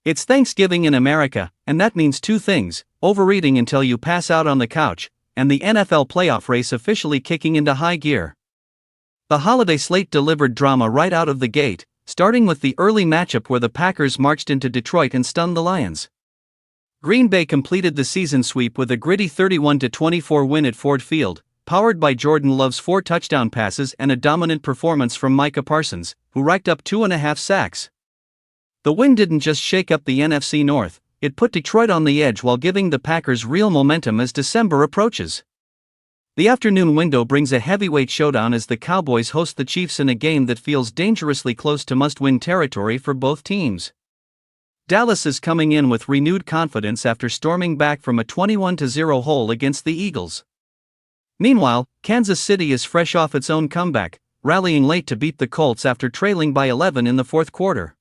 It's Thanksgiving in America, and that means two things: overeating until you pass out on the couch, and the NFL playoff race officially kicking into high gear. The holiday slate delivered drama right out of the gate, starting with the early matchup where the Packers marched into Detroit and stunned the Lions. Green Bay completed the season sweep with a gritty 31-24 win at Ford Field, powered by Jordan Love's 4 touchdown passes and a dominant performance from Micah Parsons, who racked up 2.5 sacks. The win didn't just shake up the NFC North, it put Detroit on the edge while giving the Packers real momentum as December approaches. The afternoon window brings a heavyweight showdown as the Cowboys host the Chiefs in a game that feels dangerously close to must-win territory for both teams. Dallas is coming in with renewed confidence after storming back from a 21-0 hole against the Eagles. Meanwhile, Kansas City is fresh off its own comeback, rallying late to beat the Colts after trailing by 11 in the fourth quarter.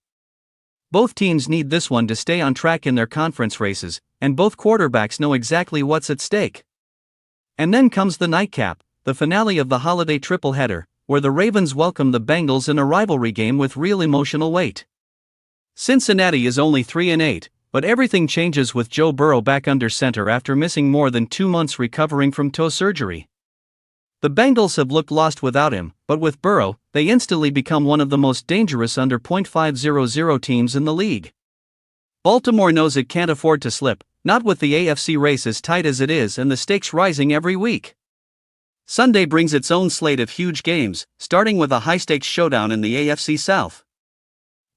Both teams need this one to stay on track in their conference races, and both quarterbacks know exactly what's at stake. And then comes the nightcap, the finale of the holiday tripleheader, where the Ravens welcome the Bengals in a rivalry game with real emotional weight. Cincinnati is only 3-8, but everything changes with Joe Burrow back under center after missing more than 2 months recovering from toe surgery. The Bengals have looked lost without him, but with Burrow, they instantly become one of the most dangerous under .500 teams in the league. Baltimore knows it can't afford to slip, not with the AFC race as tight as it is and the stakes rising every week. Sunday brings its own slate of huge games, starting with a high-stakes showdown in the AFC South.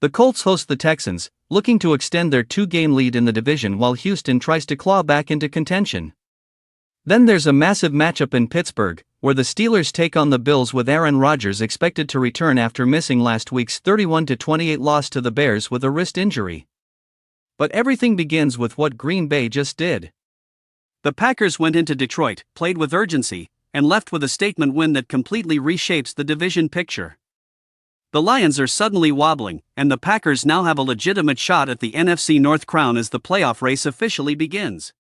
The Colts host the Texans, looking to extend their 2-game lead in the division while Houston tries to claw back into contention. Then there's a massive matchup in Pittsburgh, where the Steelers take on the Bills with Aaron Rodgers expected to return after missing last week's 31-28 loss to the Bears with a wrist injury. But everything begins with what Green Bay just did. The Packers went into Detroit, played with urgency, and left with a statement win that completely reshapes the division picture. The Lions are suddenly wobbling, and the Packers now have a legitimate shot at the NFC North crown as the playoff race officially begins.